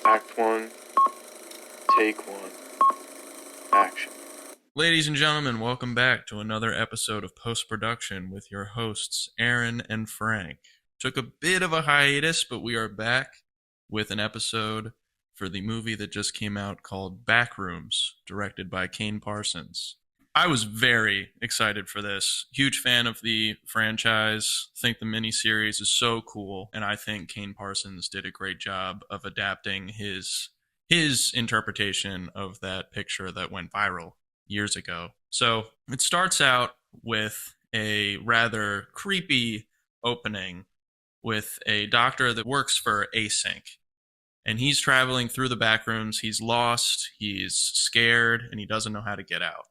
Act 1, Take 1, Action. Ladies and gentlemen, welcome back to another episode of Post Production with your hosts, Aaron and Frank. Took a bit of a hiatus, but we are back with an episode for the movie that just came out called Backrooms, directed by Kane Parsons. I was very excited for this. Huge fan of the franchise. Think the miniseries is so cool, and I think Kane Parsons did a great job of adapting his interpretation of that picture that went viral years ago. So it starts out with a rather creepy opening with a doctor that works for Async. And he's traveling through the back rooms. He's lost, he's scared, and he doesn't know how to get out.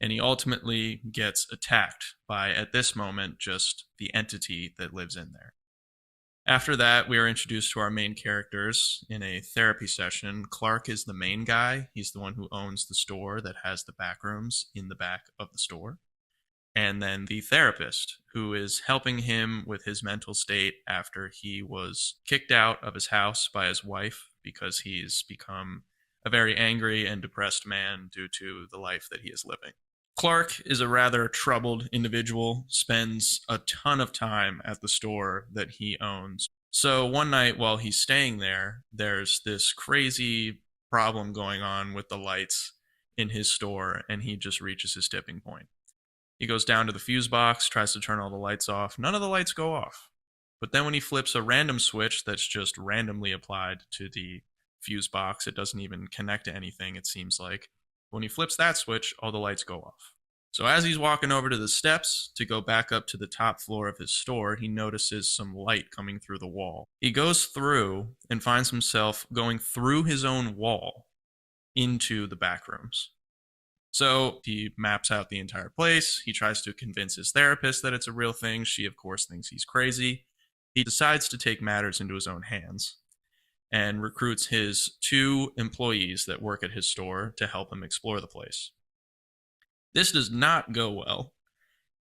And he ultimately gets attacked by, at this moment, just the entity that lives in there. After that, we are introduced to our main characters in a therapy session. Clark is the main guy. He's the one who owns the store that has the back rooms in the back of the store. And then the therapist, who is helping him with his mental state after he was kicked out of his house by his wife because he's become a very angry and depressed man due to the life that he is living. Clark is a rather troubled individual, spends a ton of time at the store that he owns. So one night while he's staying there, there's this crazy problem going on with the lights in his store, and he just reaches his tipping point. He goes down to the fuse box, tries to turn all the lights off. None of the lights go off. But then when he flips a random switch that's just randomly applied to the fuse box, it doesn't even connect to anything, it seems like. When he flips that switch, all the lights go off. So as he's walking over to the steps to go back up to the top floor of his store, he notices some light coming through the wall. He goes through and finds himself going through his own wall into the back rooms. So he maps out the entire place. He tries to convince his therapist that it's a real thing. She, of course, thinks he's crazy. He decides to take matters into his own hands and recruits his 2 employees that work at his store to help him explore the place. This does not go well,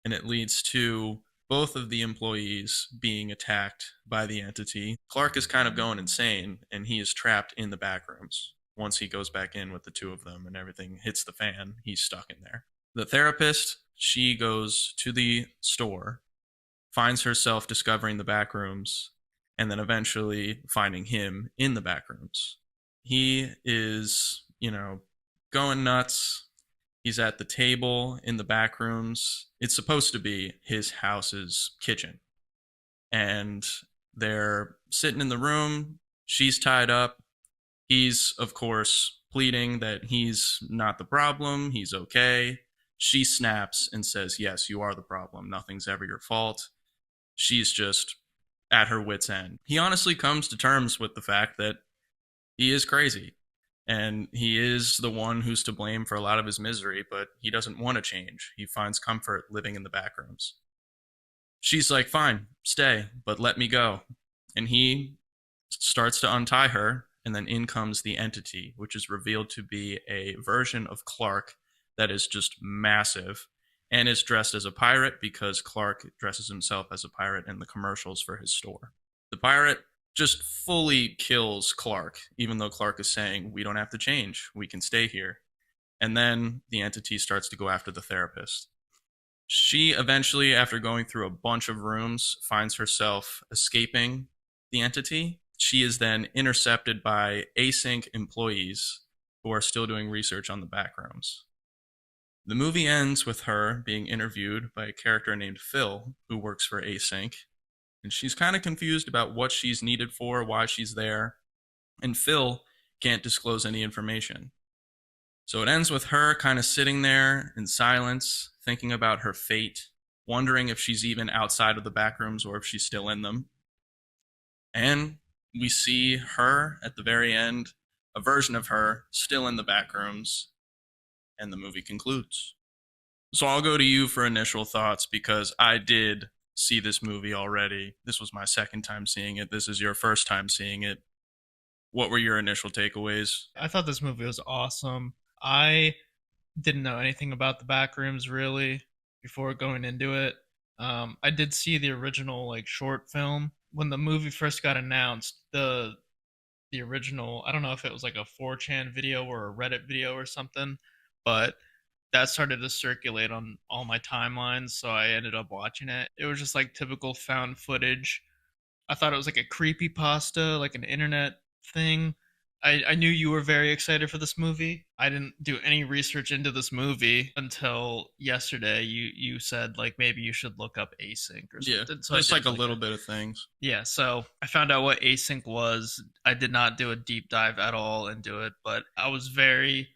and it leads to both of the employees being attacked by the entity. Clark is kind of going insane, and he is trapped in the back rooms. Once he goes back in with the 2 of them and everything hits the fan, he's stuck in there. The therapist, she goes to the store, finds herself discovering the back rooms, and then eventually finding him in the back rooms. He is, going nuts. He's at the table in the back rooms. It's supposed to be his house's kitchen. And they're sitting in the room. She's tied up. He's, of course, pleading that he's not the problem. He's okay. She snaps and says, yes, you are the problem. Nothing's ever your fault. She's just at her wit's end. He honestly comes to terms with the fact that he is crazy and he is the one who's to blame for a lot of his misery, but he doesn't want to change. He finds comfort living in the back rooms. She's like, fine, stay, but let me go. And he starts to untie her, and then in comes the entity, which is revealed to be a version of Clark that is just massive and is dressed as a pirate because Clark dresses himself as a pirate in the commercials for his store. The pirate just fully kills Clark, even though Clark is saying, we don't have to change, we can stay here. And then the entity starts to go after the therapist. She eventually, after going through a bunch of rooms, finds herself escaping the entity. She is then intercepted by Async employees who are still doing research on the back rooms. The movie ends with her being interviewed by a character named Phil, who works for Async, and she's kind of confused about what she's needed for, why she's there, and Phil can't disclose any information. So it ends with her kind of sitting there in silence, thinking about her fate, wondering if she's even outside of the back rooms or if she's still in them. And we see her at the very end, a version of her still in the back rooms, and the movie concludes. So I'll go to you for initial thoughts because I did see this movie already. This was my second time seeing it. This is your first time seeing it. What were your initial takeaways? I thought this movie was awesome. I didn't know anything about the Backrooms really before going into it. I did see the original short film when the movie first got announced. The the original. I don't know if it was like a 4chan video or a Reddit video or something, but that started to circulate on all my timelines, so I ended up watching it. It was just like typical found footage. I thought it was like a creepy pasta, like an internet thing. I knew you were very excited for this movie. I didn't do any research into this movie until yesterday. You said like maybe you should look up async or Yeah, something. So just I like did a little bit of things. yeah, so I found out what async was. I did not do a deep dive at all into it, but I was very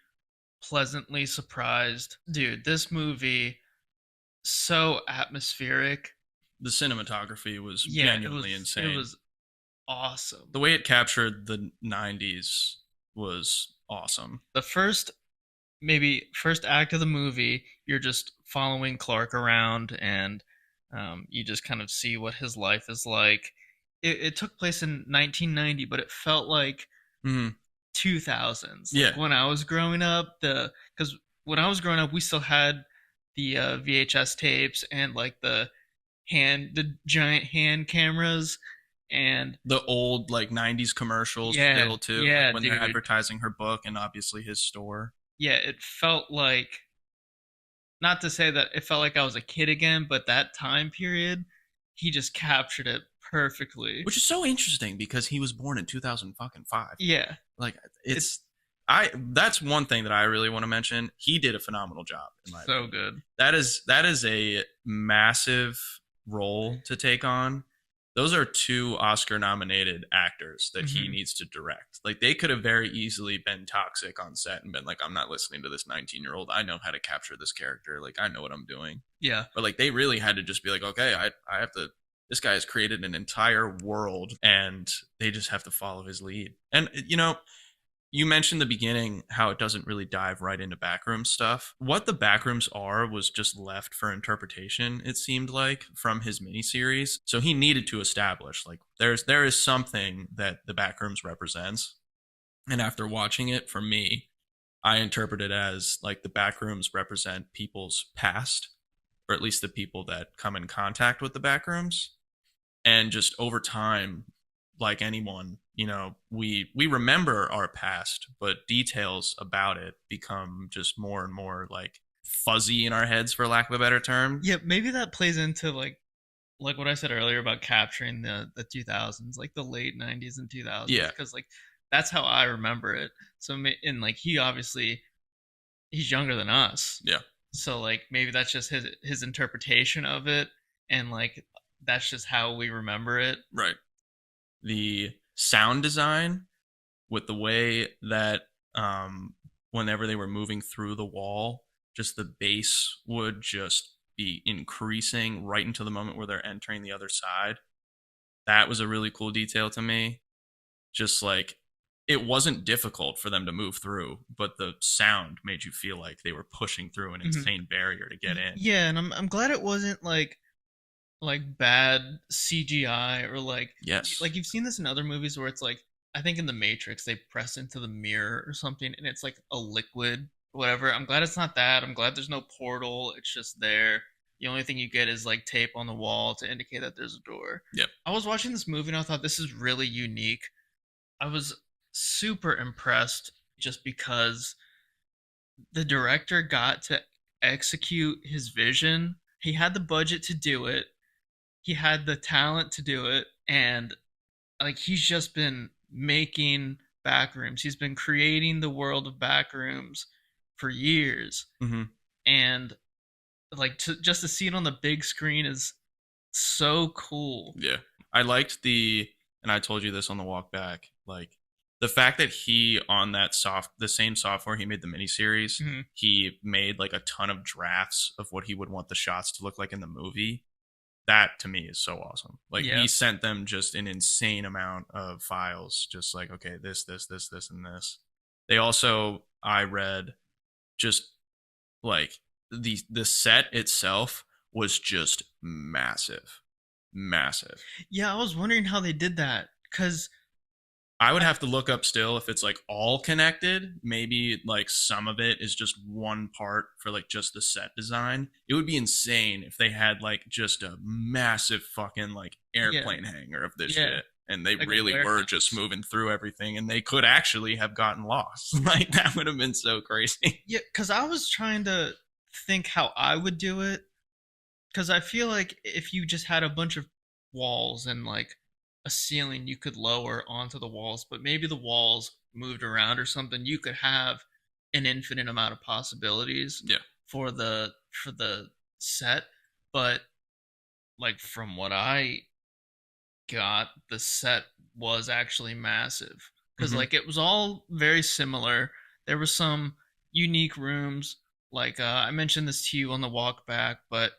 pleasantly surprised. Dude, this movie so atmospheric. The cinematography was Yeah, genuinely insane. it was awesome. The way it captured the 90s was awesome. The first act of the movie, you're just following Clark around, and you just kind of see what his life is like. It took place in 1990, but it felt like Hmm 2000s. Yeah. Like when I was growing up, because when I was growing up, we still had the VHS tapes and like the giant hand cameras, and The old like 90s commercials yeah, still too, yeah, like when they're dude. advertising her book and obviously his store. Yeah, it felt like, not to say that it felt like I was a kid again, but that time period, he just captured it perfectly. Which is so interesting because he was born in 2005. Yeah, Like that's one thing that I really want to mention. He did a phenomenal job in my so opinion. good. That is a massive role to take on. Those are two Oscar nominated actors that he Mhm. needs to direct. Like they could have very easily been toxic on set and been like, I'm not listening to this 19-year-old. I know how to capture this character. Like I know what I'm doing. Yeah, But like they really had to just be like, okay, I have to, this guy has created an entire world and they just have to follow his lead. And you mentioned the beginning how it doesn't really dive right into backroom stuff. What the backrooms are was just left for interpretation, it seemed like, from his miniseries. So he needed to establish like there is something that the backrooms represents. And after watching it, for me, I interpret it as like the backrooms represent people's past, or at least the people that come in contact with the backrooms. And just over time, like anyone, we remember our past, but details about it become just more and more like fuzzy in our heads, for lack of a better term. yeah. Maybe that plays into like what I said earlier about capturing the 2000s, like the late 90s and 2000s, Yeah. because like that's how I remember it. So and like he's younger than us. Yeah. So like maybe that's just his interpretation of it, and like that's just how we remember it. Right. The sound design with the way that whenever they were moving through the wall, just the bass would just be increasing right until the moment where they're entering the other side. That was a really cool detail to me. Just like it wasn't difficult for them to move through, but the sound made you feel like they were pushing through an Mhm. insane barrier to get in. Yeah, and I'm glad it wasn't like bad CGI, or Yes. like you've seen this in other movies where it's like, I think in the Matrix they press into the mirror or something and it's like a liquid, whatever. I'm glad it's not that. I'm glad there's no portal. It's just there. The only thing you get is like tape on the wall to indicate that there's a door. Yep. I was watching this movie and I thought this is really unique. I was super impressed just because the director got to execute his vision. He had the budget to do it. He had the talent to do it, and like he's just been making Backrooms. He's been creating the world of Backrooms for years, Mm-hmm. and like just to see it on the big screen is so cool. Yeah. I liked and I told you this on the walk back, like the fact that he on the same software he made the miniseries, Mhm. he made like a ton of drafts of what he would want the shots to look like in the movie. That to me is so awesome. Like Yeah. he sent them just an insane amount of files, just like, okay, this, and this. They also, I read, just like the set itself was just massive. Massive. Yeah, I was wondering how they did that, because I would have to look up still if it's like all connected. Maybe like some of it is just one part for like just the set design. It would be insane if they had like just a massive fucking like airplane hangar of this yeah, shit. and they Like a really were warehouse. just moving through everything, and they could actually have gotten lost. Like, that would have been so crazy. Yeah, because I was trying to think how I would do it. Because I feel like if you just had a bunch of walls and like a ceiling you could lower onto the walls, but maybe the walls moved around or something, you could have an infinite amount of possibilities Yeah. for the set. But like from what I got, the set was actually massive because Mhm. like it was all very similar. There were some unique rooms, like I mentioned this to you on the walk back, but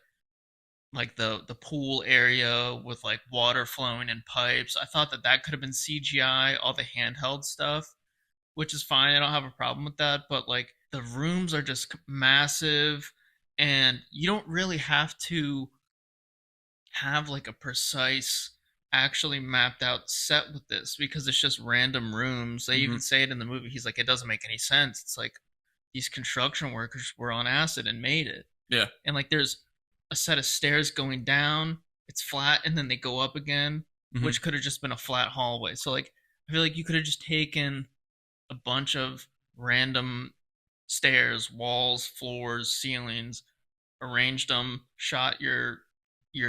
like the pool area with like water flowing in pipes, I thought that that could have been CGI, all the handheld stuff, which is fine. I don't have a problem with that, but like the rooms are just massive, and you don't really have to have like a precise actually mapped out set with this because it's just random rooms. They even Mhm. say it in the movie. He's like, it doesn't make any sense. It's like these construction workers were on acid and made it. Yeah. And like there's a set of stairs going down, it's flat, and then they go up again, Mhm. which could have just been a flat hallway. So like I feel like you could have just taken a bunch of random stairs, walls, floors, ceilings, arranged them, shot your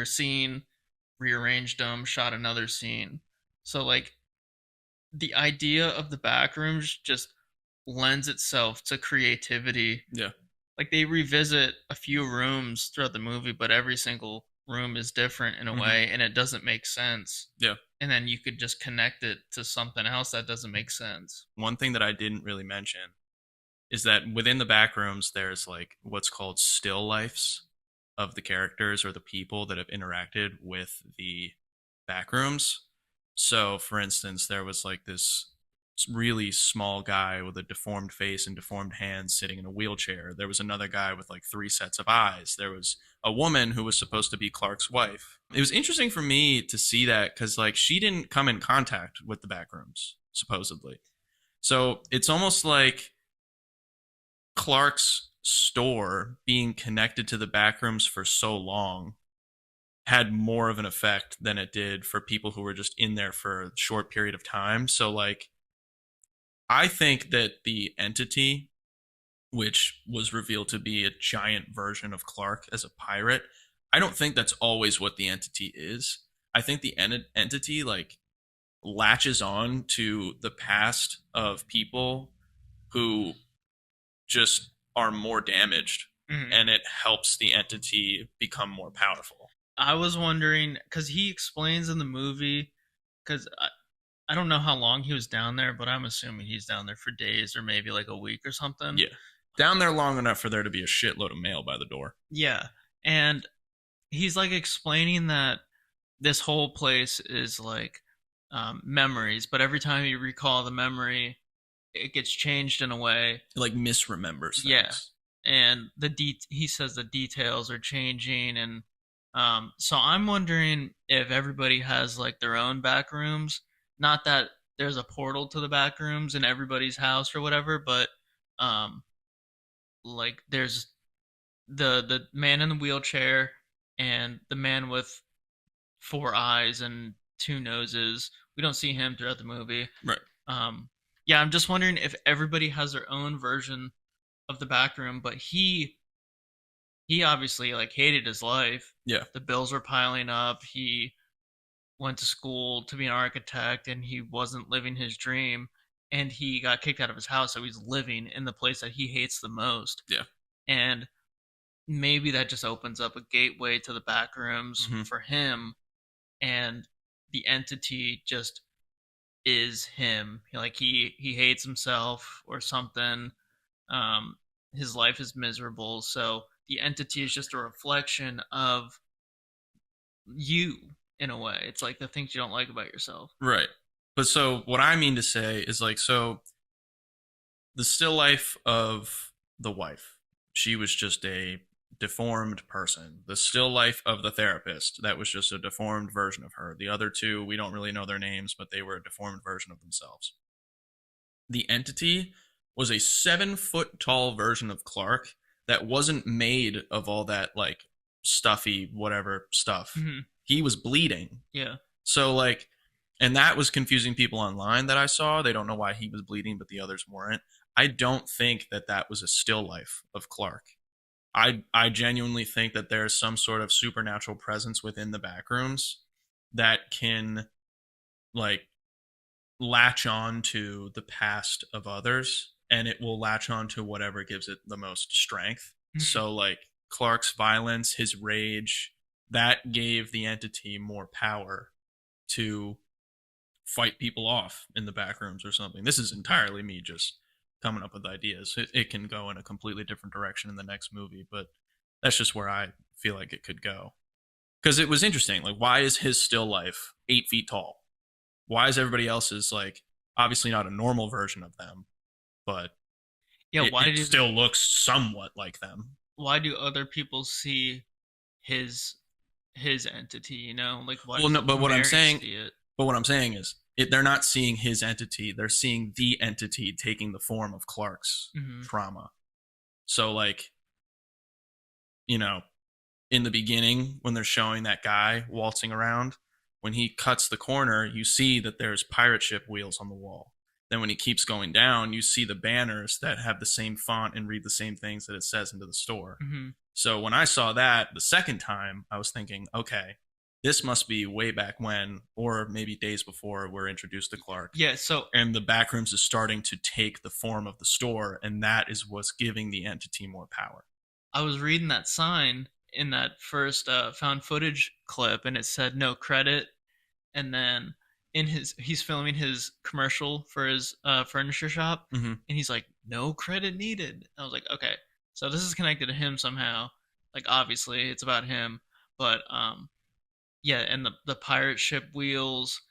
scene, rearranged them, shot another scene. So like the idea of the backrooms just lends itself to creativity. Yeah. Like they revisit a few rooms throughout the movie, but every single room is different in a Mhm. way, and it doesn't make sense. Yeah. And then you could just connect it to something else that doesn't make sense. One thing that I didn't really mention is that within the backrooms, there's like what's called still lifes of the characters or the people that have interacted with the backrooms. So, for instance, there was like this really small guy with a deformed face and deformed hands sitting in a wheelchair. There was another guy with like three sets of eyes. There was a woman who was supposed to be Clark's wife. It was interesting for me to see that because like she didn't come in contact with the backrooms, supposedly. So it's almost like Clark's store being connected to the backrooms for so long had more of an effect than it did for people who were just in there for a short period of time. So like I think that the entity, which was revealed to be a giant version of Clark as a pirate, I don't think that's always what the entity is. I think the entity like latches on to the past of people who just are more damaged, Mhm. and it helps the entity become more powerful. I was wondering because he explains in the movie, because I don't know how long he was down there, but I'm assuming he's down there for days or maybe like a week or something. Yeah. Down there long enough for there to be a shitload of mail by the door. Yeah. And he's like explaining that this whole place is like memories, but every time you recall the memory, it gets changed in a way. It like misremembers things. Yeah. And he says the details are changing, and so I'm wondering if everybody has like their own back rooms. Not that there's a portal to the back rooms in everybody's house or whatever, but um, like there's the man in the wheelchair and the man with four eyes and two noses. We don't see him throughout the movie. Right. Um, yeah, I'm just wondering if everybody has their own version of the back room, but he obviously like hated his life. Yeah. The bills were piling up. He went to school to be an architect and he wasn't living his dream, and he got kicked out of his house, so he's living in the place that he hates the most. Yeah. And maybe that just opens up a gateway to the back rooms Mhm. for him, and the entity just is him. Like he hates himself or something. Um, his life is miserable, so the entity is just a reflection of you in a way. It's like the things you don't like about yourself. Right. But so what I mean to say is like, so the still life of the wife, she was just a deformed person. The still life of the therapist, that was just a deformed version of her. The other two, we don't really know their names, but they were a deformed version of themselves. The entity was a 7 foot tall version of Clark that wasn't made of all that like stuffy whatever stuff. Mhm. He was bleeding. Yeah. So like And that was confusing people online that I saw. They don't know why he was bleeding, but the others weren't. I don't think that that was a still life of Clark. I genuinely think that there's some sort of supernatural presence within the Backrooms that can like latch on to the past of others, and it will latch on to whatever gives it the most strength. Mhm. So like Clark's violence, his rage, that gave the entity more power to fight people off in the back rooms or something. This is entirely me just coming up with ideas. It can go in a completely different direction in the next movie, but that's just where I feel like it could go. Because it was interesting. Like, why is his still life 8 feet tall? Why is everybody else's like obviously not a normal version of them, but Yeah, it still looks somewhat like them? why do other people see his his entity, you know? Like why Well, does no, but what I'm Mary saying, see it? but what I'm saying is, they're not seeing his entity; they're seeing the entity taking the form of Clark's Mhm. trauma. So, like, you know, in the beginning, when they're showing that guy waltzing around, when he cuts the corner, you see that there's pirate ship wheels on the wall. Then, when he keeps going down, you see the banners that have the same font and read the same things that it says into the store. Mhm. So when I saw that the second time, I was thinking, okay, this must be way back when, or maybe days before we're introduced to Clark. Yeah, so And the Backrooms is starting to take the form of the store, and that is what's giving the entity more power. I was reading that sign in that first found footage clip, and it said no credit. And then he's filming his commercial for his furniture shop, Mm-hmm. and he's like, no credit needed. I was like, okay, so this is connected to him somehow. Like obviously it's about him, but yeah, and the pirate ship wheels.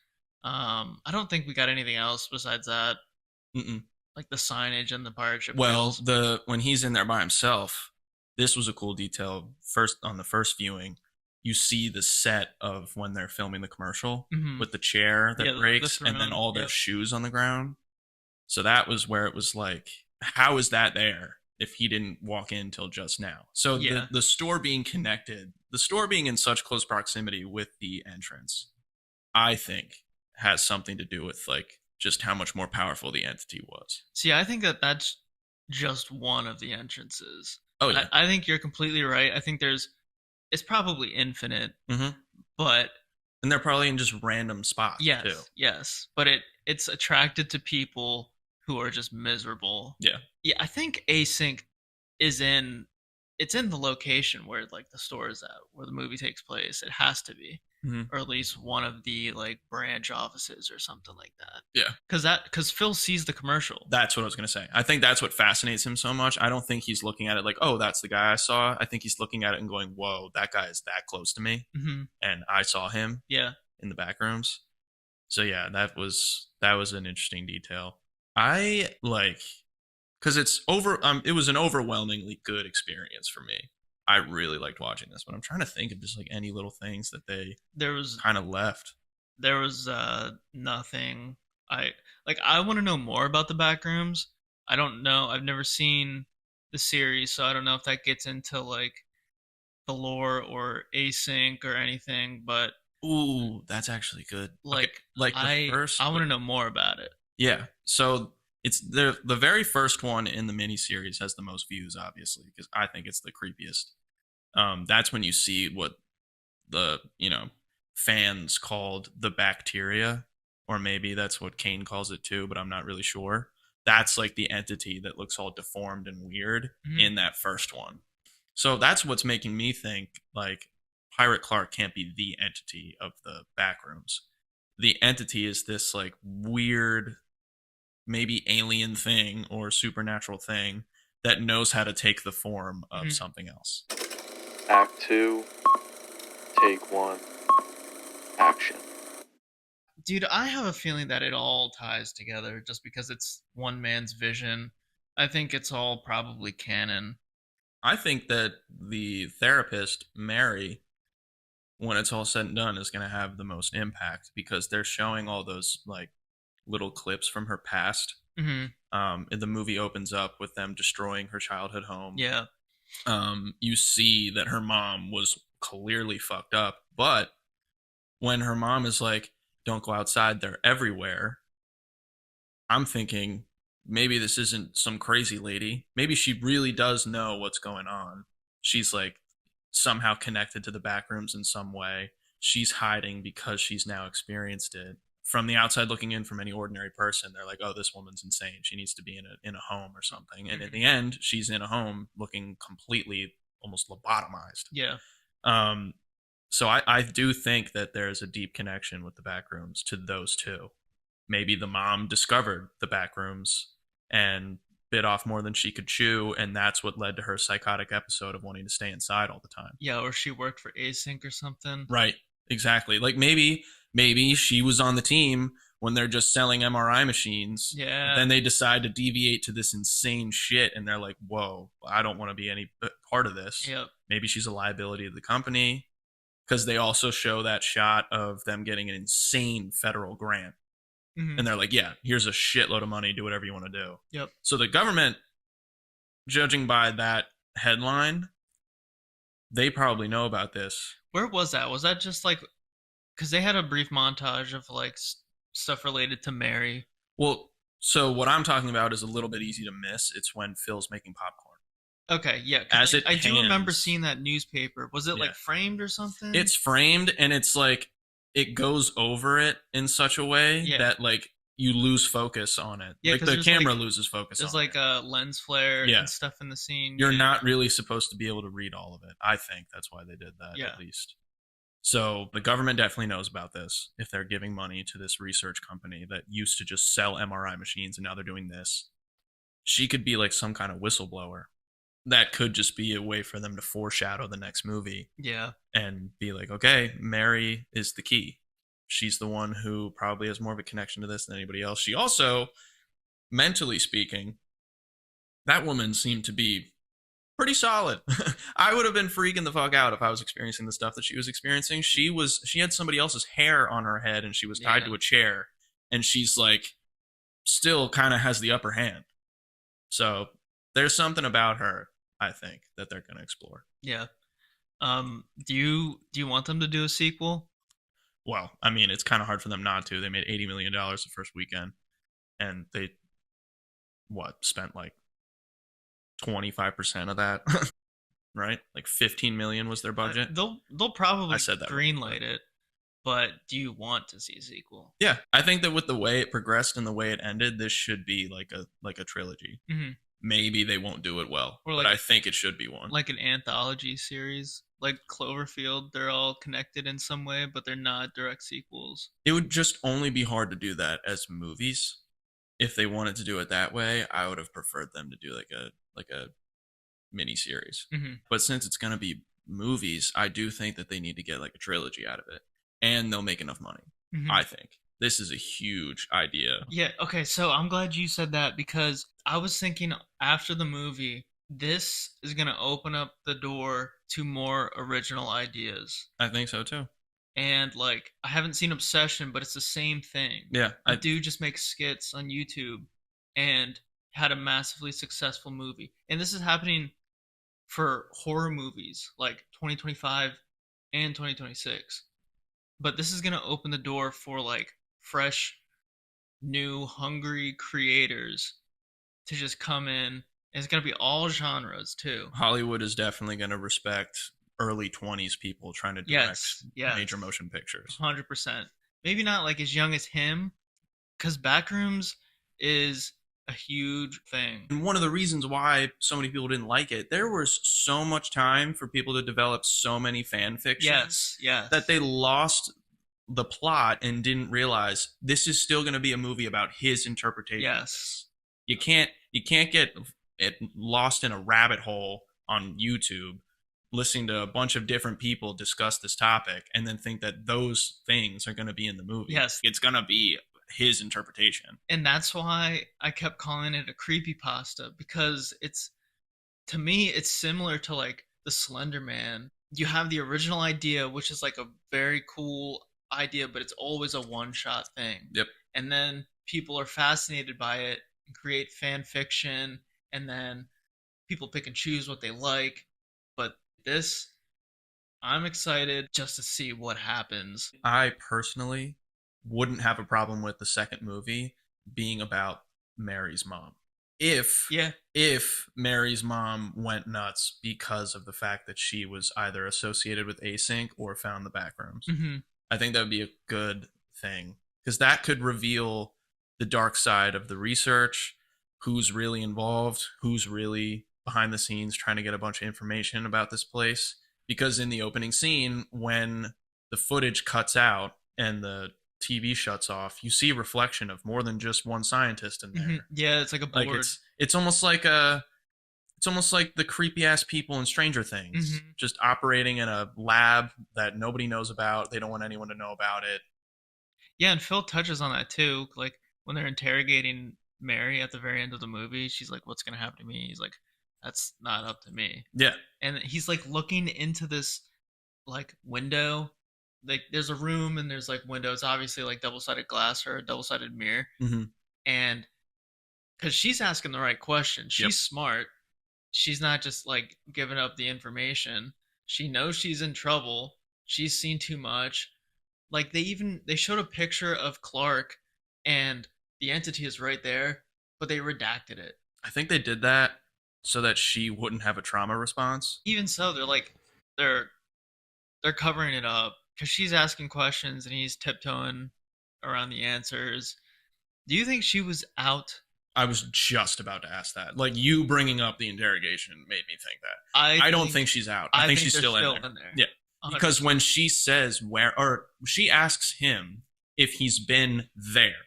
I don't think we got anything else besides that, Mm-mm. like the signage and the pirate ship Well, wheels. the when he's in there by himself, this was a cool detail. First on the first viewing, you see the set of when they're filming the commercial Hmm. with the chair that Yeah, the breaks and then throne. all their Yep. shoes on the ground. So that was where it was like, how is that there if he didn't walk in till just now? So Yeah. the store being connected, the store being in such close proximity with the entrance, I think has something to do with like just how much more powerful the entity was. See, I think that that's just one of the entrances. Oh I, yeah. I think you're completely right. I think it's probably infinite, Mm-hmm. but And they're probably in just random spots too. yes, but it's attracted to people who are just miserable. Yeah. Yeah, I think async is in it's in the location where like the store is at, where the movie takes place. It has to be, Mm-hmm. or at least one of the like branch offices or something like that. Yeah. Because Phil sees the commercial. That's what I was gonna say. I think that's what fascinates him so much. I don't think he's looking at it like, oh, that's the guy I saw. I think he's looking at it and going, whoa, that guy is that close to me, Hmm. and I saw him Yeah. in the back rooms. So yeah, that was an interesting detail. I like because it was an overwhelmingly good experience for me. I really liked watching this, but I'm trying to think of just like any little things that they There was kind of left. there was nothing. I want to know more about the Backrooms. I don't know. I've never seen the series, so I don't know if that gets into like the lore or async or anything, but Ooh, that's actually good. Okay, like like the first, I want to know more about it. yeah. So it's the very first one in the miniseries has the most views, obviously, because I think it's the creepiest. That's when you see what the fans called the bacteria, or maybe that's what Kane calls it too, but I'm not really sure. That's like the entity that looks all deformed and weird Mhm. in that first one. So that's what's making me think like Pirate Clark can't be the entity of the Backrooms. The entity is this like weird, maybe alien thing or supernatural thing that knows how to take the form of Mhm. something else. Act 2, take 1, action. Dude, I have a feeling that it all ties together just because it's one man's vision. I think it's all probably canon. I think that the therapist, Mary, when it's all said and done, is going to have the most impact because they're showing all those like little clips from her past. Hmm. And the movie opens up with them destroying her childhood home. Yeah. You see that her mom was clearly fucked up, but when her mom is like, don't go outside, they're everywhere. I'm thinking maybe this isn't some crazy lady. Maybe she really does know what's going on. She's like somehow connected to the backrooms in some way. She's hiding because she's now experienced it. From the outside looking in, from any ordinary person, they're like, "Oh, this woman's insane. She needs to be in a home or something." And at the end, she's in a home looking completely almost lobotomized. Yeah. So I do think that there's a deep connection with the backrooms to those two. Maybe the mom discovered the backrooms and bit off more than she could chew, and that's what led to her psychotic episode of wanting to stay inside all the time. Yeah, or she worked for Async or something. Right. Exactly. Like maybe she was on the team when they're just selling MRI machines. Yeah. Then they decide to deviate to this insane shit, and they're like, "Whoa, I don't want to be any part of this." Yep. Maybe she's a liability to the company, because they also show that shot of them getting an insane federal grant. Mhm. And they're like, "Yeah, here's a shitload of money. Do whatever you want to do." Yep. So the government, judging by that headline, they probably know about this. Where was that? Was that just like, because they had a brief montage of like stuff related to Mary. Well, so what I'm talking about is a little bit easy to miss. It's when Phil's making popcorn. Okay, yeah. As it I do remember pans- seeing that newspaper. Was it Yeah. like framed or something? It's framed, and it's like it goes over it in such a way Yeah. that like you lose focus on it. Yeah, Like 'cause the there's, camera like- loses focus There's on like it. a lens flare Yeah. and stuff in the scene. You're Yeah. not really supposed to be able to read all of it. I think that's why they did that, Yeah. at least. So the government definitely knows about this if they're giving money to this research company that used to just sell MRI machines and now they're doing this. She could be like some kind of whistleblower. That could just be a way for them to foreshadow the next movie Yeah. and be like, okay, Mary is the key. She's the one who probably has more of a connection to this than anybody else. She also, mentally speaking, that woman seemed to be pretty solid. I would have been freaking the fuck out if I was experiencing the stuff that she was experiencing. She had somebody else's hair on her head and she was tied Yeah. to a chair, and she's like still kind of has the upper hand. So there's something about her, I think, that they're going to explore. Yeah. Do you want them to do a sequel? Well, I mean, it's kind of hard for them not to. They made $80 million the first weekend, and they spent like 25% of that. Right? Like 15 million was their budget. They'll probably I said that greenlight it, but do you want to see a sequel? Yeah, I think that with the way it progressed and the way it ended, this should be like a trilogy. Mm-hmm. Maybe they won't do it well, Or but like- I think it should be one. Like an anthology series, like Cloverfield. They're all connected in some way, but they're not direct sequels. It would just only be hard to do that as movies. If they wanted to do it that way, I would have preferred them to do like a mini series. Mm-hmm. But since it's gonna be movies, I do think that they need to get like a trilogy out of it, and they'll make enough money. Mm-hmm. I think this is a huge idea. Yeah, okay, so I'm glad you said that because I was thinking after the movie, this is going to open up the door to more original ideas. I think so too. And like, I haven't seen Obsession, but it's the same thing. Yeah, The dude just makes skits on YouTube and had a massively successful movie. And this is happening for horror movies like 2025 and 2026. But this is going to open the door for like fresh, new, hungry creators to just come in. And it's going to be all genres too. Hollywood is definitely going to respect early 20s people trying to direct Yes. major motion pictures. 100%. Maybe not like as young as him, because Backrooms is a huge thing. And one of the reasons why so many people didn't like it, there was so much time for people to develop so many fan fictions Yes. that they lost the plot and didn't realize this is still going to be a movie about his interpretation. of this. Yes. You can't get it lost in a rabbit hole on YouTube listening to a bunch of different people discuss this topic and then think that those things are going to be in the movie. Yes. It's going to be his interpretation. And that's why I kept calling it a creepypasta, because to me, it's similar to like the Slender Man. You have the original idea, which is like a very cool idea, but it's always a one-shot thing. Yep. And then people are fascinated by it and create fan fiction, and then people pick and choose what they like. But I'm excited just to see what happens. I personally wouldn't have a problem with the second movie being about Mary's mom. If Yeah. if Mary's mom went nuts because of the fact that she was either associated with Async or found the Backrooms. Mm-hmm. I think that would be a good thing because that could reveal the dark side of the research, who's really involved, who's really behind the scenes trying to get a bunch of information about this place. Because in the opening scene, when the footage cuts out and the TV shuts off, you see a reflection of more than just one scientist in there. Mm-hmm. Yeah, it's like a board. Like it's almost like the creepy ass people in Stranger Things, just operating in a lab that nobody knows about. They don't want anyone to know about it. Yeah, and Phil touches on that too. Like when they're interrogating Mary at the very end of the movie, she's like, "What's gonna happen to me?" He's like, "That's not up to me." Yeah. And he's like looking into this like window. Like there's a room and there's like windows, obviously like double-sided glass or a double-sided mirror. Mm-hmm. And because she's asking the right question, she's smart. She's not just like giving up the information. She knows she's in trouble. She's seen too much. Like they showed a picture of Clark and the entity is right there, but they redacted it. I think they did that so that she wouldn't have a trauma response. Even so, they're covering it up because she's asking questions and he's tiptoeing around the answers. Do you think she was out? I was just about to ask that. Like, you bringing up the interrogation made me think that. I don't think she's out. I think she's still in there. Yeah. 100%. Because when she says she asks him if he's been there,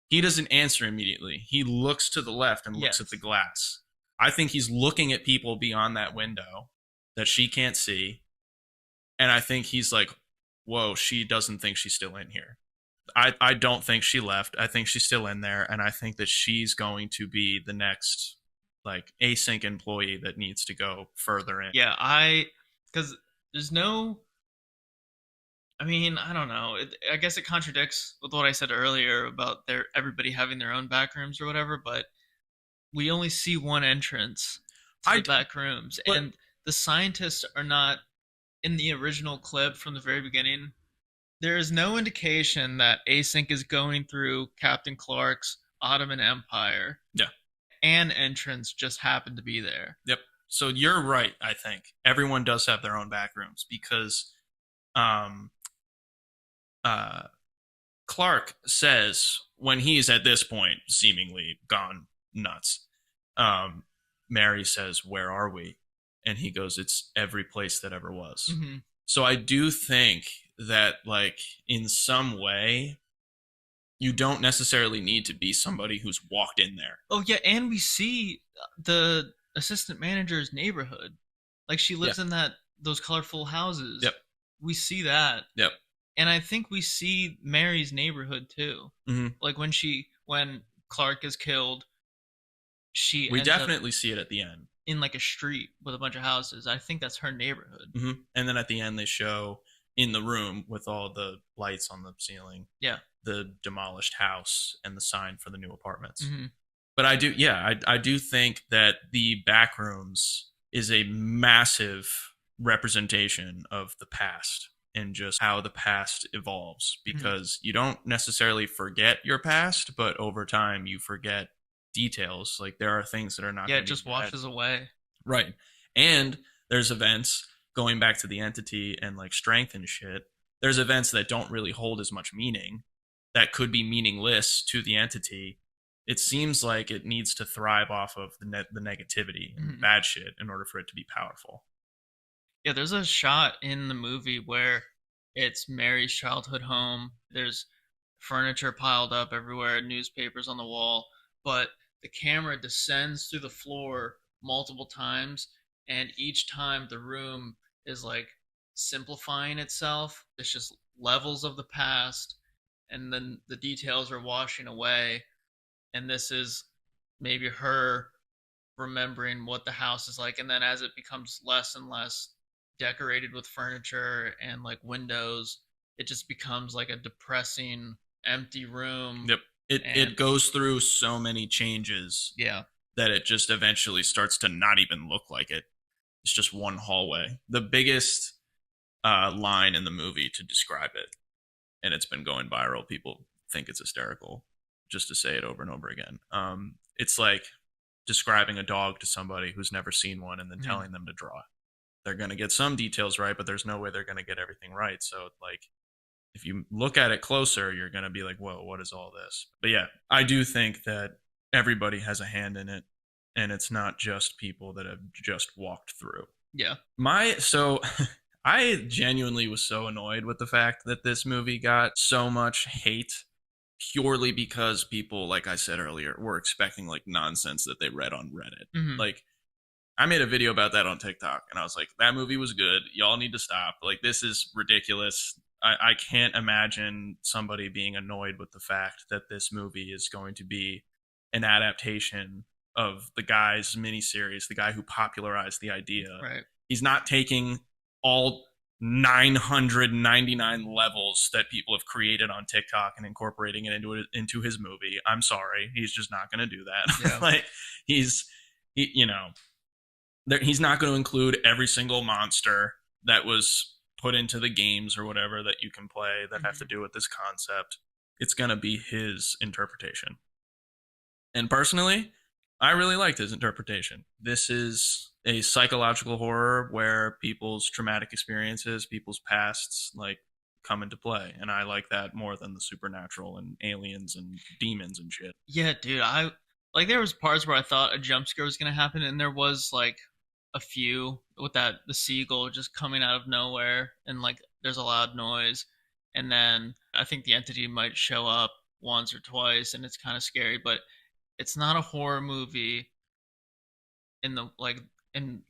he doesn't answer immediately. He looks to the left and looks at the glass. I think he's looking at people beyond that window that she can't see. And I think he's like, whoa, she doesn't think she's still in here. I don't think she left. I think she's still in there. And I think that she's going to be the next like Async employee that needs to go further in. Yeah, because there's no, I mean, I don't know. I guess it contradicts with what I said earlier about everybody having their own back rooms or whatever, but we only see one entrance to the back rooms. And the scientists are not in the original clip from the very beginning. There is no indication that Async is going through Captain Clark's Ottoman Empire. Yeah. An entrance just happened to be there. Yep. So you're right, I think. Everyone does have their own back rooms because Clark says when he's at this point seemingly gone nuts, Mary says, "Where are we?" And he goes, "It's every place that ever was." Mm-hmm. So I do think that, like, in some way, you don't necessarily need to be somebody who's walked in there. Oh, yeah, and we see the assistant manager's neighborhood. Like, she lives in those colorful houses. Yep. We see that. Yep. And I think we see Mary's neighborhood, too. Mm-hmm. Like, when Clark is killed, we definitely see it at the end. In, like, a street with a bunch of houses. I think that's her neighborhood. Mm-hmm. And then at the end, they show in the room with all the lights on the ceiling, the demolished house and the sign for the new apartments. Mm-hmm. But I do think that the Backrooms is a massive representation of the past and just how the past evolves, because you don't necessarily forget your past, but over time you forget details. Like, there are things that are not it just washes away. Right. And there's events going back to the entity and like strength and shit. There's events that don't really hold as much meaning, that could be meaningless to the entity. It seems like it needs to thrive off of the negativity and bad shit in order for it to be powerful. Yeah, there's a shot in the movie where it's Mary's childhood home. There's furniture piled up everywhere, newspapers on the wall, but the camera descends through the floor multiple times, and each time the room is like simplifying itself. It's just levels of the past, and then the details are washing away. And this is maybe her remembering what the house is like, and then as it becomes less and less decorated with furniture and like windows, it just becomes like a depressing, empty room. Yep. It goes through so many changes. Yeah. That it just eventually starts to not even look like it. It's just one hallway. The biggest line in the movie to describe it and it's been going viral. People think it's hysterical just to say it over and over again. It's like describing a dog to somebody who's never seen one and then telling them to draw. They're going to get some details right, but there's no way they're going to get everything right. So like, if you look at it closer, you're going to be like, whoa, what is all this? But yeah, I do think that everybody has a hand in it, and it's not just people that have just walked through. Yeah. So I genuinely was so annoyed with the fact that this movie got so much hate purely because people, like I said earlier, were expecting like nonsense that they read on Reddit. Like, I made a video about that on TikTok, and I was like, that movie was good. Y'all need to stop. Like, this is ridiculous. I can't imagine somebody being annoyed with the fact that this movie is going to be an adaptation of the guy's miniseries, the guy who popularized the idea. Right. He's not taking all 999 levels that people have created on TikTok and incorporating it into his movie. I'm sorry. He's just not going to do that. Yeah. Like, he's not going to include every single monster that was put into the games or whatever that you can play that have to do with this concept. It's going to be his interpretation. And personally, I really liked his interpretation. This is a psychological horror where people's traumatic experiences, people's pasts, like, come into play. And I like that more than the supernatural and aliens and demons and shit. Yeah, dude. There was parts where I thought a jump scare was going to happen, and there was, like, a few with the seagull just coming out of nowhere, and like there's a loud noise, and then I think the entity might show up once or twice, and it's kind of scary, but it's not a horror movie in the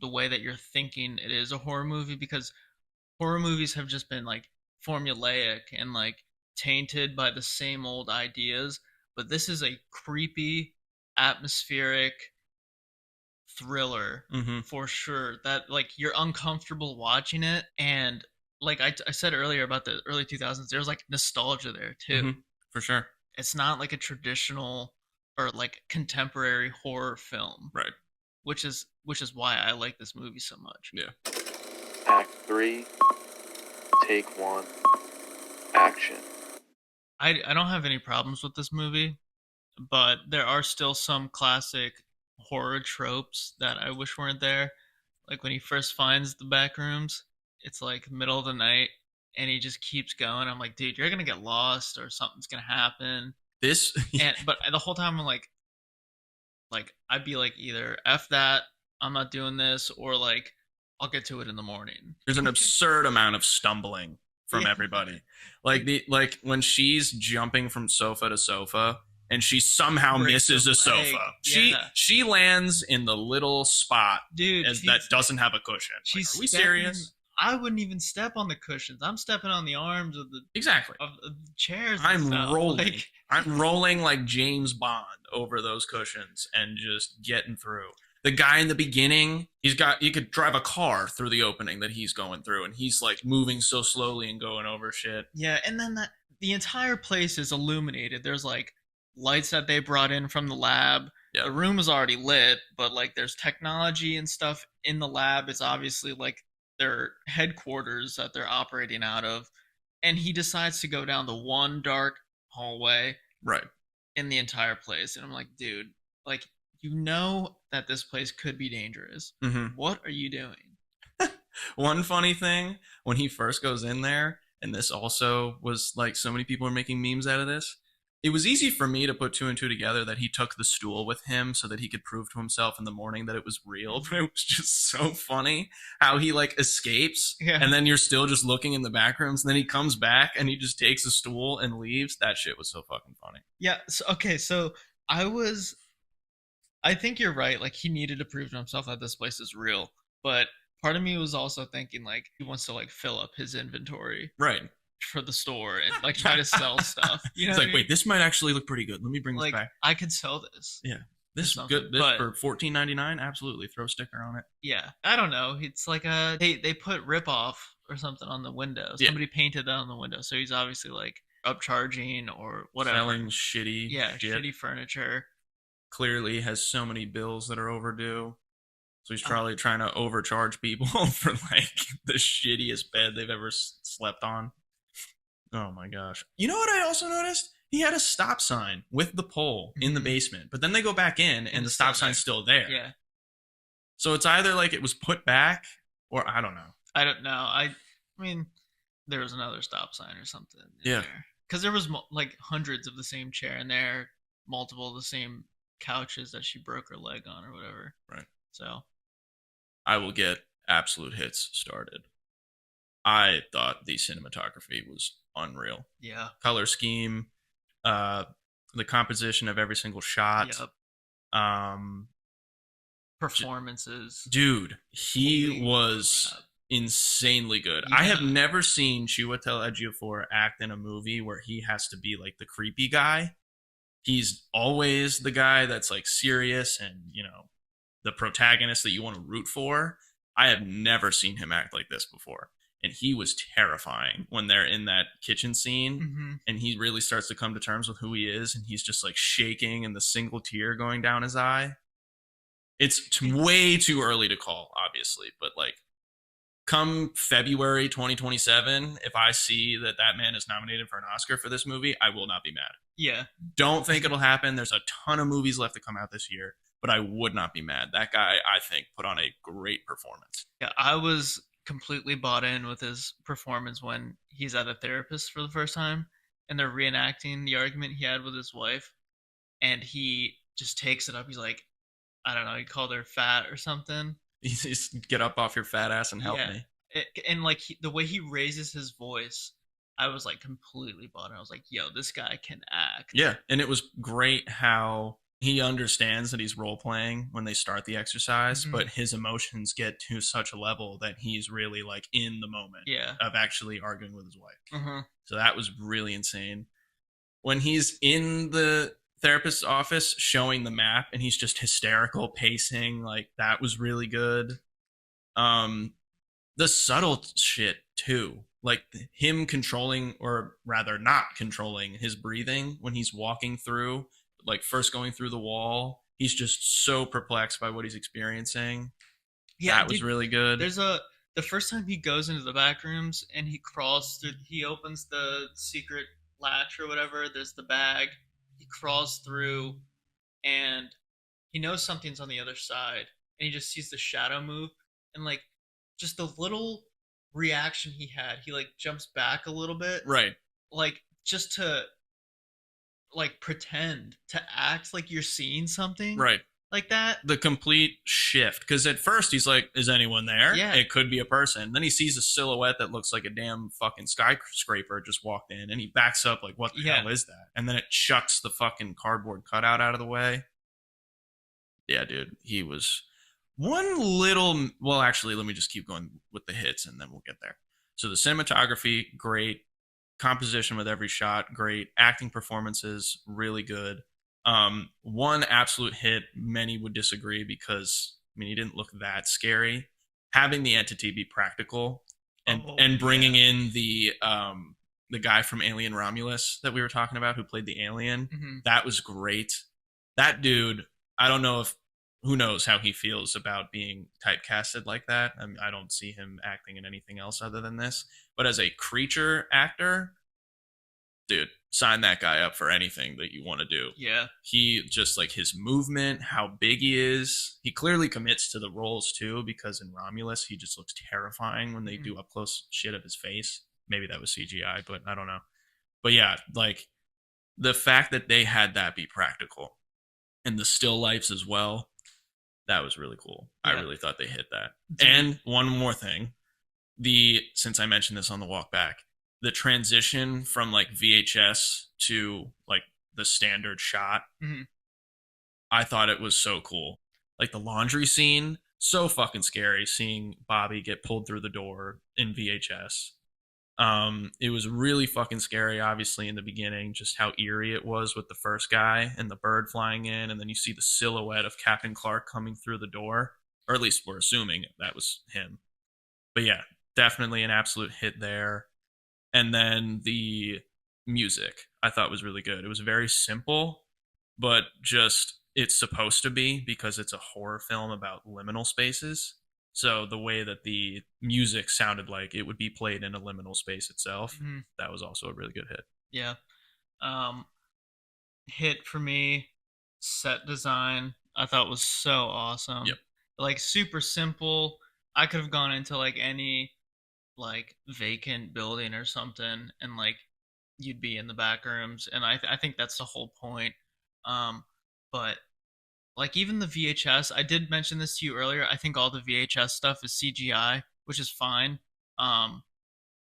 way that you're thinking it is a horror movie, because horror movies have just been like formulaic and like tainted by the same old ideas, but this is a creepy, atmospheric thriller for sure, that like you're uncomfortable watching it. And like I said earlier about the early 2000s, there's like nostalgia there too. For sure. It's not like a traditional or like contemporary horror film, right? Which is why I like this movie so much. Yeah. Act 3, take 1, action. I don't have any problems with this movie, but there are still some classic horror tropes that I wish weren't there. Like when he first finds the Backrooms, it's like middle of the night and he just keeps going. I'm like, dude, you're gonna get lost or something's gonna happen. But the whole time I'm like I'd be like, either F that, I'm not doing this, or like I'll get to it in the morning. There's an absurd amount of stumbling from everybody. Like when she's jumping from sofa to sofa and she somehow misses a sofa. She lands in the little spot, dude, that doesn't have a cushion. Like, are we serious? I wouldn't even step on the cushions. I'm stepping on the arms of the chairs. I'm rolling. I'm rolling like James Bond over those cushions and just getting through. The guy in the beginning, you could drive a car through the opening that he's going through, and he's like moving so slowly and going over shit. Yeah, and then the entire place is illuminated. There's like lights that they brought in from the lab. Yep. The room is already lit, but like there's technology and stuff in the lab. It's obviously like their headquarters that they're operating out of. And he decides to go down the one dark hallway in the entire place. And I'm like, dude, like, you know that this place could be dangerous. What are you doing? One funny thing, when he first goes in there, and this also was like, so many people are making memes out of this, it was easy for me to put two and two together that he took the stool with him so that he could prove to himself in the morning that it was real. But it was just so funny how he like escapes, and then you're still just looking in the back rooms, and then he comes back and he just takes a stool and leaves. That shit was so fucking funny. Yeah. So I think you're right. Like, he needed to prove to himself that this place is real. But part of me was also thinking like he wants to like fill up his inventory. Right. For the store and like try to sell stuff. You know, it's like, wait, this might actually look pretty good. Let me bring this back. I could sell this. Yeah, this is good. This for $14.99. Absolutely, throw a sticker on it. Yeah, I don't know. It's like they put rip off or something on the window. Somebody painted that on the window, so he's obviously like upcharging or whatever, selling shitty, shitty furniture. Clearly has so many bills that are overdue. So he's probably trying to overcharge people for like the shittiest bed they've ever slept on. Oh my gosh. You know what I also noticed? He had a stop sign with the pole in the basement, but then they go back in and the it's stop still sign's still there. Yeah. So it's either like it was put back or I don't know. I don't know. I mean, there was another stop sign or something in Yeah. there. Because there was like hundreds of the same chair in there, multiple of the same couches that she broke her leg on or whatever. Right. So I will get absolute hits started. I thought the cinematography was unreal. yeah. Color scheme, uh, the composition of every single shot. Yep. Um, Performances. dude, he Holy was crap. insanely good. I have Yeah. never seen Chiwetel Ejiofor act in a movie where he has to be like the creepy guy. He's always the guy that's like serious and, you know, the protagonist that you want to root for. I have never seen him act like this before. And he was terrifying when they're in that kitchen scene Mm-hmm. and he really starts to come to terms with who he is and he's just like shaking and the single tear going down his eye. It's way too early to call, obviously, but like come February 2027, if I see that that man is nominated for an Oscar for this movie, I will not be mad. Yeah. Don't think it'll happen. There's a ton of movies left to come out this year, but I would not be mad. That guy, I think, put on a great performance. Yeah. I was completely bought in with his performance when he's at a therapist for the first time and they're reenacting the argument he had with his wife. And he just takes it up. He's like, I don't know, he called her fat or something. You just get up off your fat ass and help Yeah. me. And like the way he raises his voice, I was like completely bought in. I was like, yo, this guy can act. Yeah, and it was great how he understands that he's role playing when they start the exercise, Mhm. but his emotions get to such a level that he's really like in the moment Yeah. of actually arguing with his wife. Uh-huh. So that was really insane. When he's in the therapist's office showing the map and he's just hysterical pacing, like that was really good. Um the subtle shit too, like him controlling or rather not controlling his breathing when he's walking through, like first going through the wall, he's just so perplexed by what he's experiencing. Yeah, That was dude, really good. there's the first time he goes into the back rooms and he crawls through, he opens the secret latch or whatever, there's the bag, he crawls through and he knows something's on the other side and he just sees the shadow move and like just the little reaction he had, he like jumps back a little bit, Right. like just to like pretend to act like you're seeing something Right. like that. The complete shift, because at first he's like, is anyone there? Yeah. It could be a person. Then he sees a silhouette that looks like a damn fucking skyscraper just walked in and he backs up like, what the Yeah. hell is that? And then it chucks the fucking cardboard cutout out of the way. Yeah, dude, he was one little. Well, actually, let me just keep going with the hits and then we'll get there. So the cinematography, great. Composition with every shot, great. Acting performances, really good. One absolute hit, many would disagree because I mean he didn't look that scary. Having the entity be practical and bringing in the guy from Alien Romulus that we were talking about who played the alien, that was great. That dude, I don't know if who knows how he feels about being typecasted like that. I mean, I don't see him acting in anything else other than this. But as a creature actor, dude, sign that guy up for anything that you want to do. Yeah. He just like his movement, how big he is. He clearly commits to the roles too, because in Romulus, he just looks terrifying when they do up close shit of his face. Maybe that was CGI, but I don't know. But yeah, like the fact that they had that be practical and the still lifes as well, that was really cool. Yeah. I really thought they hit that. And one more thing, since I mentioned this on the walk back, the transition from like VHS to like the standard shot, I thought it was so cool. Like the laundry scene, so fucking scary seeing Bobby get pulled through the door in VHS. It was really fucking scary, obviously, in the beginning, just how eerie it was with the first guy and the bird flying in, and then you see the silhouette of Captain Clark coming through the door, or at least we're assuming that was him. But yeah, definitely an absolute hit there. And then the music I thought was really good. It was very simple, but just it's supposed to be because it's a horror film about liminal spaces. So the way that the music sounded like it would be played in a liminal space itself, Mhm. that was also a really good hit. Yeah. Um, hit for me, set design. I thought was so awesome. Yep. Like super simple. I could have gone into like any like vacant building or something, and like you'd be in the back rooms, and I think that's the whole point. Um, but like even the VHS, I did mention this to you earlier. I think all the VHS stuff is CGI, which is fine. Um,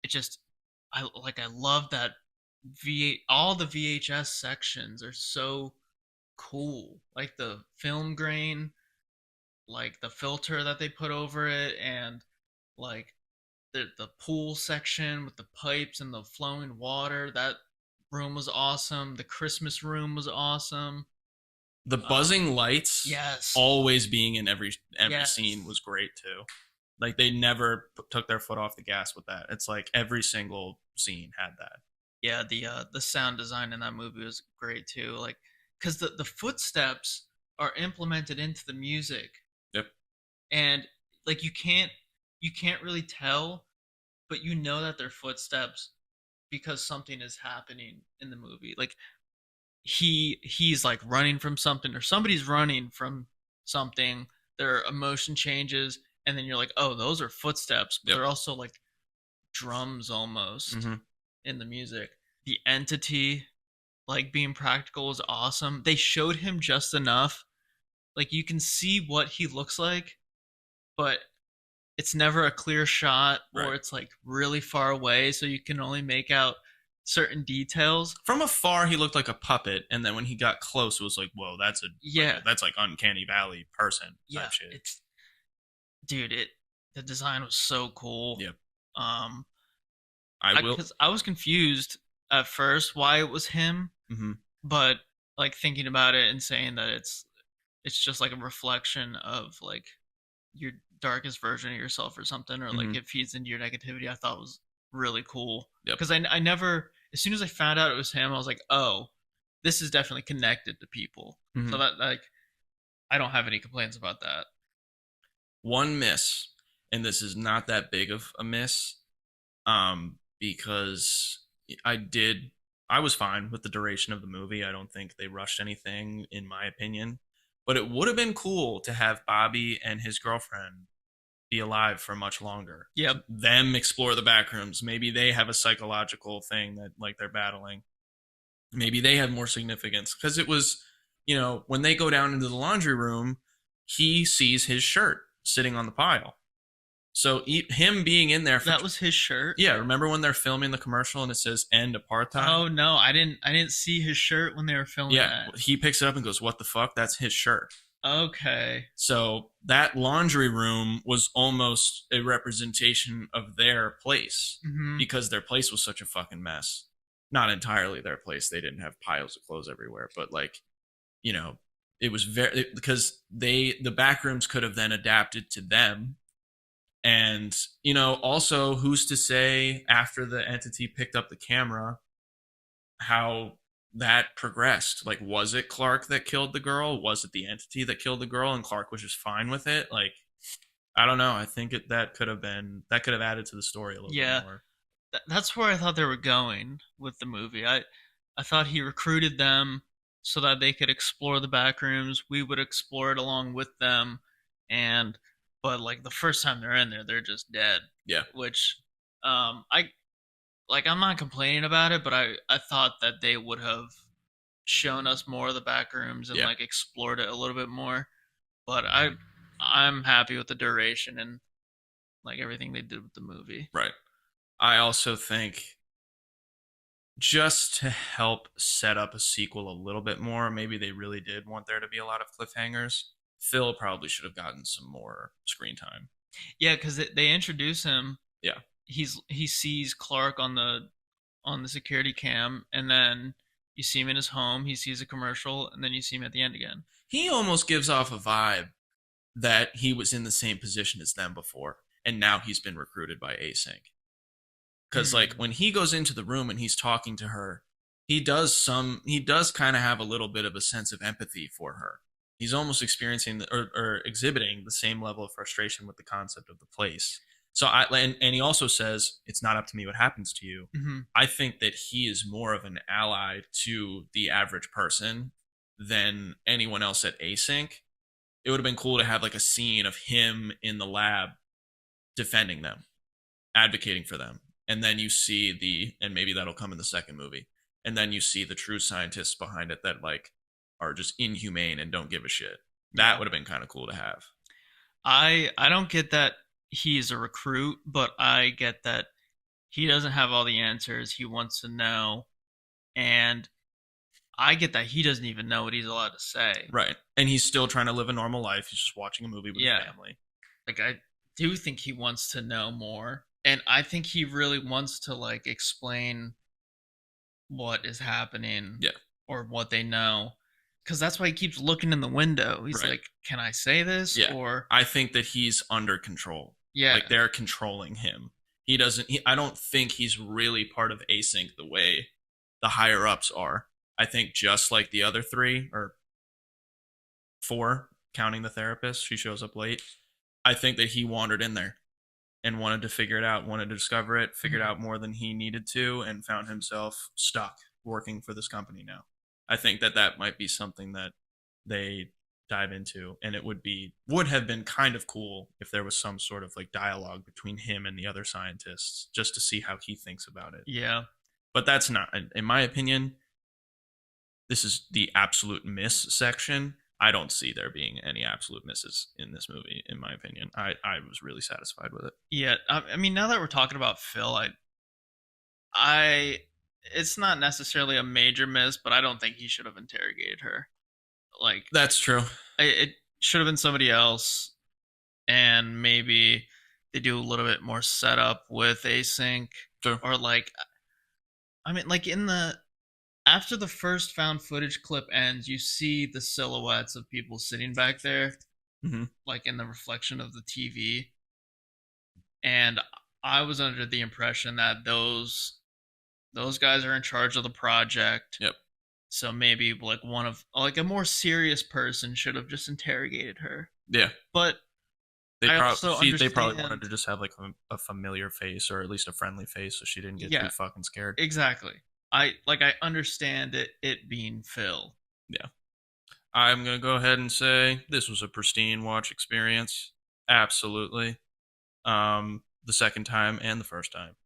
it just I love that all the VHS sections are so cool. Like the film grain, like the filter that they put over it, and like the pool section with the pipes and the flowing water. That room was awesome. The Christmas room was awesome. The buzzing lights, Yes. always being in every Yes. scene was great too. Like they never took their foot off the gas with that. It's like every single scene had that. Yeah, the sound design in that movie was great too. Like, because the footsteps are implemented into the music, Yep. and like you can't really tell, but you know that they're footsteps because something is happening in the movie. Like he's like running from something, or somebody's running from something. Their emotion changes, and then you're like, oh, those are footsteps, but Yep. they're also like drums almost Mm-hmm. in the music. The entity, like being practical, was awesome. They showed him just enough. Like you can see what he looks like, but it's never a clear shot, or Right. it's like really far away, so you can only make out certain details. From afar, he looked like a puppet, and then when he got close, it was like, whoa, that's Yeah. that's like uncanny valley person Yeah, type shit. it's dude, it the design was so cool. Yep. Um, I will. because I was confused at first why it was him, Mm-hmm. but like thinking about it and saying that it's just like a reflection of like your darkest version of yourself or something, or like Mhm. it feeds into your negativity. I thought was really cool. Yep. Because I never, as soon as I found out it was him, I was like, oh, this is definitely connected to people. Mhm. So that like I don't have any complaints about that. One miss, and this is not that big of a miss, because I was fine with the duration of the movie. I don't think they rushed anything, in my opinion. But it would have been cool to have Bobby and his girlfriend be alive for much longer. Yep. Them explore the backrooms. Maybe they have a psychological thing that like they're battling. Maybe they have more significance because it was, when they go down into the laundry room, he sees his shirt sitting on the pile. So him being in there, That was his shirt. yeah. Remember when they're filming the commercial and it says "End Apartheid"? Oh no, I didn't see his shirt when they were filming Yeah, that. he picks it up and goes, "What the fuck? That's his shirt." Okay. So that laundry room was almost a representation of their place Mm-hmm. because their place was such a fucking mess. Not entirely their place. They didn't have piles of clothes everywhere, but like, it was because the backrooms could have then adapted to them. And, also who's to say after the entity picked up the camera how that progressed? Like, was it Clark that killed the girl? Was it the entity that killed the girl and Clark was just fine with it? Like, I don't know. I think that could have added to the story a little Yeah. bit more. That's where I thought they were going with the movie. I thought he recruited them so that they could explore the back rooms. We would explore it along with them, but like the first time they're in there, they're just dead. Yeah. Which, I'm not complaining about it, but I thought that they would have shown us more of the back rooms and Yeah. like explored it a little bit more. But I'm happy with the duration and like everything they did with the movie. Right. I also think just to help set up a sequel a little bit more, maybe they really did want there to be a lot of cliffhangers. Phil probably should have gotten some more screen time. Yeah, because they introduce him. Yeah. He sees Clark on the security cam, and then you see him in his home. He sees a commercial, and then you see him at the end again. He almost gives off a vibe that he was in the same position as them before, and now he's been recruited by Async. Because like when he goes into the room and he's talking to her, he does kind of have a little bit of a sense of empathy for her. he's almost experiencing or exhibiting the same level of frustration with the concept of the place. So and he also says it's not up to me what happens to you. Hmm. I think that he is more of an ally to the average person than anyone else at Async. It would have been cool to have like a scene of him in the lab defending them, advocating for them. And then you see and maybe that'll come in the second movie. And then you see the true scientists behind it that like are just inhumane and don't give a shit. That Yeah. would have been kind of cool to have. I don't get that he's a recruit, but I get that he doesn't have all the answers. He wants to know, and I get that he doesn't even know what he's allowed to say. Right. And he's still trying to live a normal life. He's just watching a movie with his Yeah. family. Like I do think he wants to know more, and I think he really wants to like explain what is happening, Yeah. or what they know, because that's why he keeps looking in the window. He's Right. like, "Can I say this?" Yeah. Or I think that he's under control. yeah, Like they're controlling him. He doesn't I don't think he's really part of Async the way the higher ups are. I think just like the other 3 or 4, counting the therapist, she shows up late. I think that he wandered in there and wanted to figure it out, wanted to discover it, figured out more than he needed to, and found himself stuck working for this company now. I think that that might be something that they dive into, and it would have been kind of cool if there was some sort of like dialogue between him and the other scientists just to see how he thinks about it. yeah, But that's not, in my opinion, this is the absolute miss section. I don't see there being any absolute misses in this movie, in my opinion. I was really satisfied with it. yeah. I mean, now that we're talking about Phil, I, it's not necessarily a major miss, but I don't think he should have interrogated her. Like, That's true. it should have been somebody else, and maybe they do a little bit more setup with Async, True. or like, I mean, like in the after the first found footage clip ends, you see the silhouettes of people sitting back there, Mm-hmm. like in the reflection of the TV, and I was under the impression that those guys are in charge of the project. Yep. So maybe like one of like a more serious person should have just interrogated her. Yeah. But They I probably also they probably understand- wanted to just have like a familiar face or at least a friendly face so she didn't get Yeah. too fucking scared. Exactly. I understand it being Phil. Yeah. I'm gonna go ahead and say this was a pristine watch experience. Absolutely. The second time and the first time.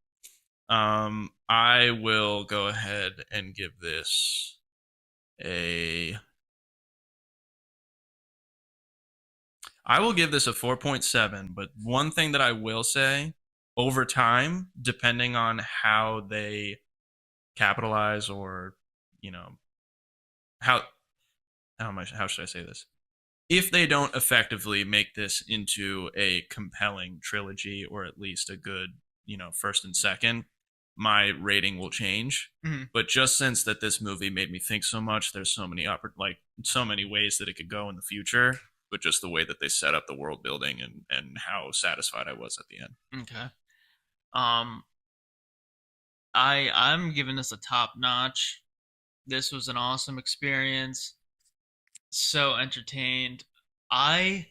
I will go ahead and give this a. I will give this a 4.7, but one thing that I will say, over time, depending on how they capitalize or, how how should I say this? If they don't effectively make this into a compelling trilogy or at least a good, first and second, my rating will change. Mhm. But just since that this movie made me think so much, there's so many so many ways that it could go in the future. But just the way that they set up the world building and how satisfied I was at the end. Okay. I'm giving this a top notch. This was an awesome experience. So entertained. I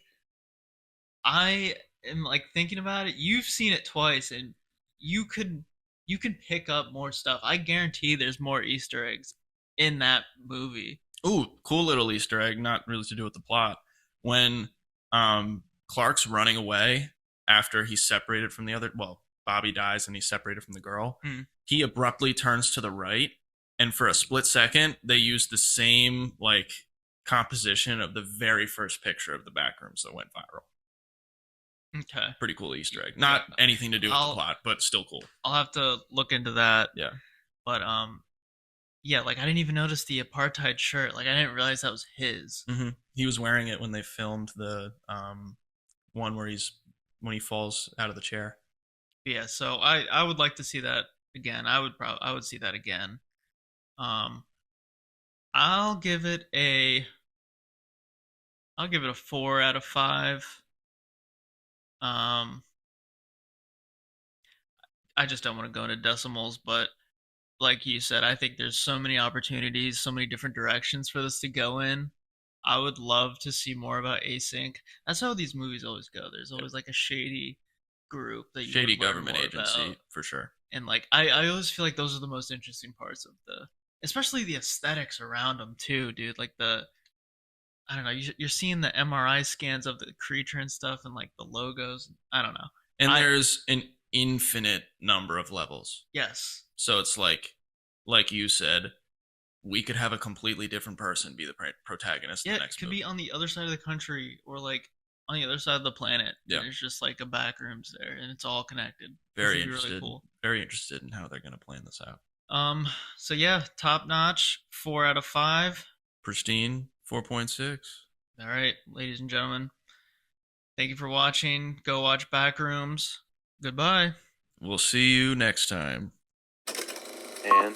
I am like thinking about it. You've seen it twice, and you could pick up more stuff. I guarantee there's more Easter eggs in that movie. Ooh, cool little Easter egg, not really to do with the plot. When Clark's running away after he's separated from the other, well, Bobby dies and he's separated from the girl, he abruptly turns to the right, and for a split second, they use the same like composition of the very first picture of the Backrooms that went viral. Okay. Pretty cool Easter egg. Not anything to do with the plot, but still cool. I'll have to look into that. Yeah. But yeah, like I didn't even notice the apartheid shirt. Like I didn't realize that was his. Mm-hmm. He was wearing it when they filmed the one where when he falls out of the chair. Yeah, so I would like to see that again. I would see that again. I'll give it a 4 out of 5. I just don't want to go into decimals, but like you said, I think there's so many opportunities, so many different directions for this to go in. I would love to see more about async. That's how these movies always go. There's always like a shady group that you Shady would learn government more agency about. for sure. And like I always feel like those are the most interesting parts of the, especially the aesthetics around them too, dude. Like the, I don't know, you're seeing the MRI scans of the creature and stuff, and like the logos. I don't know. And I there's an infinite number of levels. Yes, So it's like you said, we could have a completely different person be the protagonist in yeah, the it next could movie. be on the other side of the country or like on the other side of the planet. Yeah. There's just like a backrooms there, and it's all connected. This Very would be really interested. cool. Very interested in how they're going to plan this out. So yeah, top notch, 4 out of 5. Pristine 4.6. All right, ladies and gentlemen, thank you for watching. Go watch Backrooms. Goodbye. We'll see you next time. And